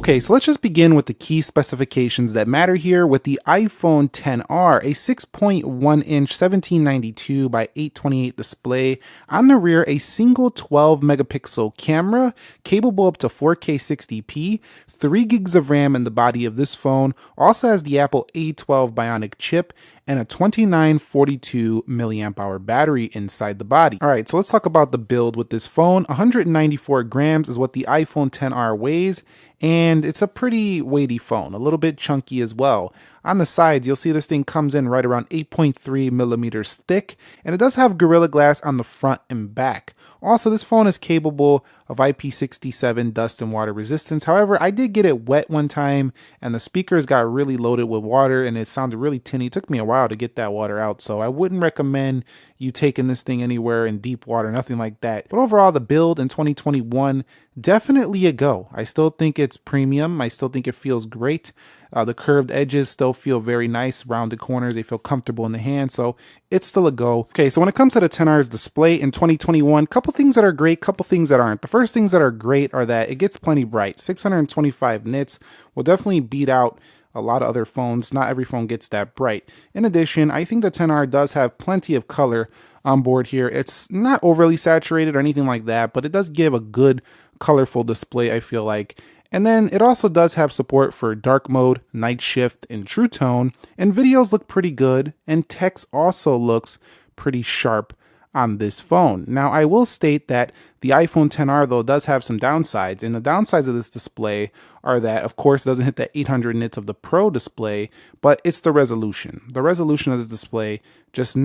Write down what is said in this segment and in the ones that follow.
Okay, so let's just begin with the key specifications that matter here with the iPhone XR, a 6.1-inch 1792 by 828 display. On the rear, a single 12 megapixel camera capable up to 4K 60p, 3 gigs of RAM in the body of this phone, also has the Apple A12 Bionic chip, and a 2942 milliamp hour battery inside the body. All right, so let's talk about the build with this phone. 194 grams is what the iPhone XR weighs, and it's a pretty weighty phone, a little bit chunky as well. On the sides, you'll see this thing comes in right around 8.3 millimeters thick, and it does have Gorilla Glass on the front and back. Also, this phone is capable of IP67 dust and water resistance. However, I did get it wet one time and the speakers got really loaded with water and it sounded really tinny. It took me a while to get that water out, so I wouldn't recommend you taking this thing anywhere in deep water, nothing like that. But overall, the build in 2021, definitely a go. I still think it's premium. I still think it feels great. The curved edges still feel very nice. Rounded corners, they feel comfortable in the hand, so it's still a go. Okay, so when it comes to the XR's display in 2021, couple things that are great, couple things that aren't. The first things that are great are that it gets plenty bright. 625 nits will definitely beat out a lot of other phones. Not every phone gets that bright. In addition, I think the XR does have plenty of color on board here. It's not overly saturated or anything like that, but it does give a good colorful display, I feel like. And then it also does have support for dark mode, night shift, and true tone, and videos look pretty good, and text also looks pretty sharp on this phone. Now, I will state that the iPhone XR though does have some downsides, and the downsides of this display are that, of course, it doesn't hit the 800 nits of the Pro display, but it's the resolution. The resolution of this display just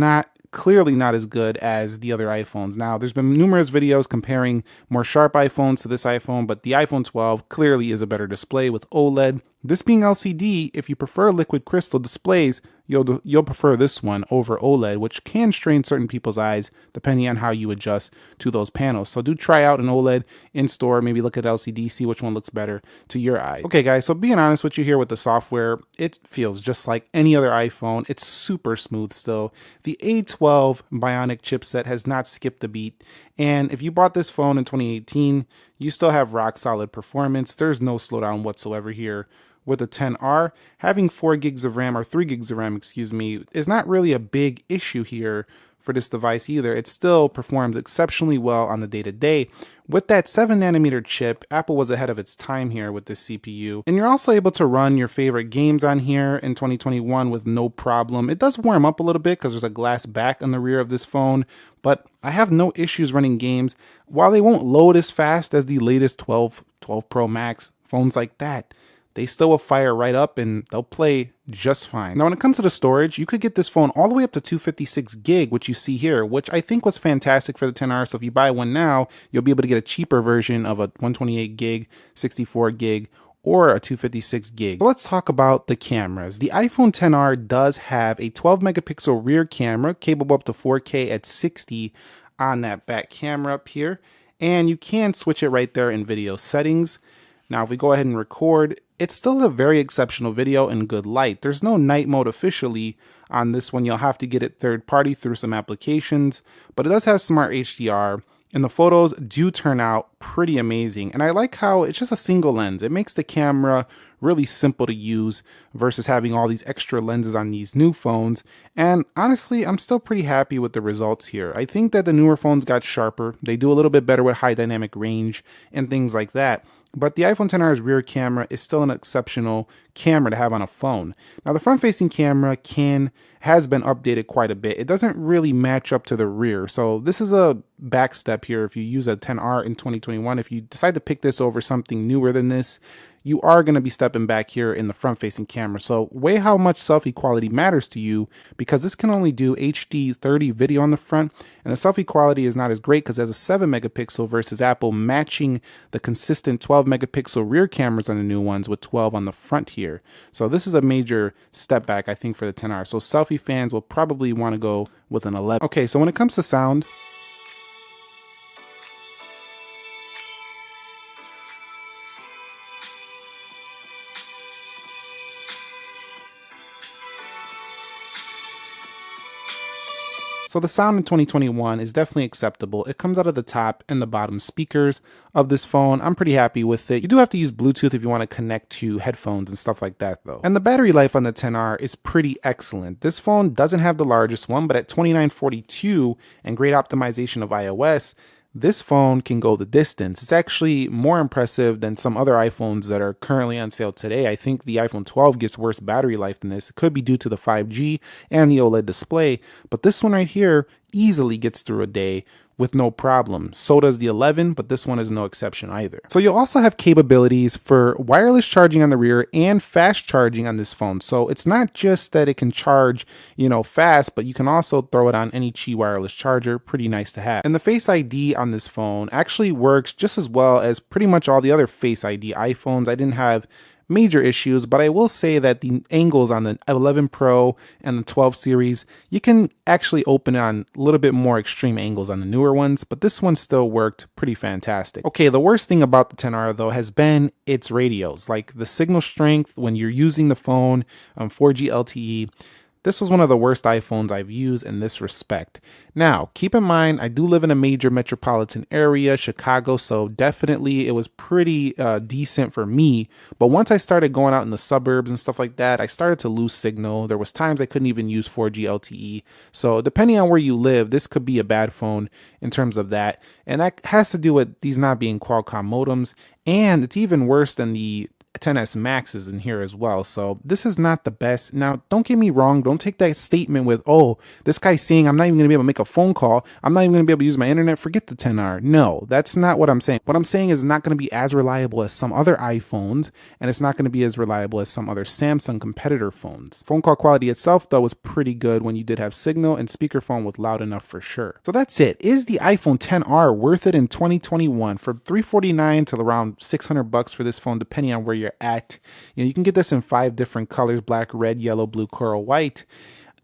clearly not as good as the other iPhones. Now, there's been numerous videos comparing more sharp iPhones to this iPhone, but the iPhone 12 clearly is a better display with OLED. This being LCD, if you prefer liquid crystal displays, you'll prefer this one over OLED, which can strain certain people's eyes depending on how you adjust to those panels. So do try out an OLED in store, maybe look at LCD, see which one looks better to your eye. Okay guys, so being honest with you here with the software, it feels just like any other iPhone. It's super smooth still. The A12 Bionic chipset has not skipped a beat. And if you bought this phone in 2018, you still have rock solid performance. There's no slowdown whatsoever here. With the XR, having 4 gigs of RAM or 3 gigs of RAM, excuse me, is not really a big issue here for this device either. It still performs exceptionally well on the day-to-day. With that 7nm chip, Apple was ahead of its time here with this CPU. And you're also able to run your favorite games on here in 2021 with no problem. It does warm up a little bit because there's a glass back on the rear of this phone, but I have no issues running games. While they won't load as fast as the latest 12 Pro Max, phones like that, they still will fire right up and they'll play just fine. Now, when it comes to the storage, you could get this phone all the way up to 256 gig, which you see here, which I think was fantastic for the XR. So if you buy one now, you'll be able to get a cheaper version of a 128 gig, 64 gig, or a 256 gig. So let's talk about the cameras. The iPhone XR does have a 12 megapixel rear camera capable up to 4K at 60 on that back camera up here. And you can switch it right there in video settings. Now, if we go ahead and record, it's still a very exceptional video in good light. There's no night mode officially on this one. You'll have to get it third party through some applications, but it does have smart HDR and the photos do turn out pretty amazing. And I like how it's just a single lens. It makes the camera really simple to use versus having all these extra lenses on these new phones. And honestly, I'm still pretty happy with the results here. I think that the newer phones got sharper. They do a little bit better with high dynamic range and things like that. But the iPhone XR's rear camera is still an exceptional camera to have on a phone. Now, the front-facing camera has been updated quite a bit. It doesn't really match up to the rear. So this is a back step here if you use a XR in 2021. If you decide to pick this over something newer than this, you are going to be stepping back here in the front-facing camera. So weigh how much selfie quality matters to you, because this can only do HD 30 video on the front, and the selfie quality is not as great because it has a 7 megapixel versus Apple matching the consistent 12 megapixel rear cameras on the new ones with 12 on the front here. So this is a major step back, I think, for the XR. So selfie fans will probably want to go with an 11. Okay, so when it comes to sound, So the sound in 2021 is definitely acceptable. It comes out of the top and the bottom speakers of this phone. I'm pretty happy with it. You do have to use Bluetooth if you want to connect to headphones and stuff like that though. And the battery life on the 10R is pretty excellent. This phone doesn't have the largest one, but at 2942 and great optimization of iOS, this phone can go the distance. It's actually more impressive than some other iPhones that are currently on sale today. I think the iPhone 12 gets worse battery life than this. It could be due to the 5G and the OLED display, but this one right here easily gets through a day with no problem. So does the 11, but this one is no exception either. So you'll also have capabilities for wireless charging on the rear and fast charging on this phone. So it's not just that it can charge, fast, but you can also throw it on any Qi wireless charger. Pretty nice to have. And the Face ID on this phone actually works just as well as pretty much all the other Face ID iPhones. I didn't have major issues, but I will say that the angles on the 11 Pro and the 12 series, you can actually open it on a little bit more extreme angles on the newer ones, but this one still worked pretty fantastic. Okay, the worst thing about the 10R though has been its radios, like the signal strength when you're using the phone on 4G LTE. This was one of the worst iPhones I've used in this respect. Now, keep in mind, I do live in a major metropolitan area, Chicago, so definitely it was pretty decent for me. But once I started going out in the suburbs and stuff like that, I started to lose signal. There was times I couldn't even use 4G LTE. So depending on where you live, this could be a bad phone in terms of that. And that has to do with these not being Qualcomm modems. And it's even worse than the 10s Max is in here as well. So this is not the best. Now, don't get me wrong. Don't take that statement with, oh, this guy's saying I'm not even going to be able to make a phone call. I'm not even going to be able to use my internet. Forget the 10R. No, that's not what I'm saying. What I'm saying is it's not going to be as reliable as some other iPhones, and it's not going to be as reliable as some other Samsung competitor phones. Phone call quality itself, though, was pretty good when you did have signal, and speakerphone was loud enough for sure. So that's it. Is the iPhone 10R worth it in 2021? For $349 to around $600 for this phone, depending on where you're at. You can get this in 5 different colors: black, red, yellow, blue, coral, white.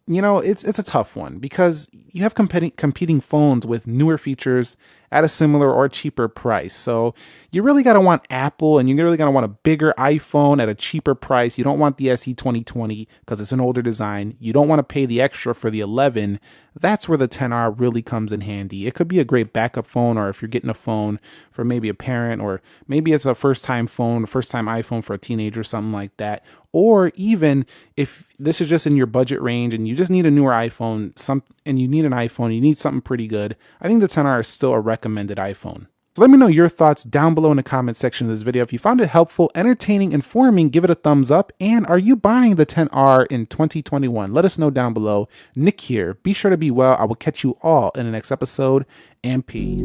It's a tough one because you have competing phones with newer features at a similar or cheaper price. So you really got to want Apple, and you really got to want a bigger iPhone at a cheaper price. You don't want the SE 2020 because it's an older design. You don't want to pay the extra for the 11. That's where the 10R really comes in handy. It could be a great backup phone, or if you're getting a phone for maybe a parent, or maybe it's a first-time phone, a first-time iPhone for a teenager, something like that. Or even if this is just in your budget range and you just need a newer iPhone, and you need an iPhone, you need something pretty good, I think the 10R is still a recommended iPhone. So let me know your thoughts down below in the comment section of this video. If you found it helpful, entertaining, informing, give it a thumbs up. And are you buying the 10R in 2021? Let us know down below. Nick here. Be sure to be well. I will catch you all in the next episode, and peace.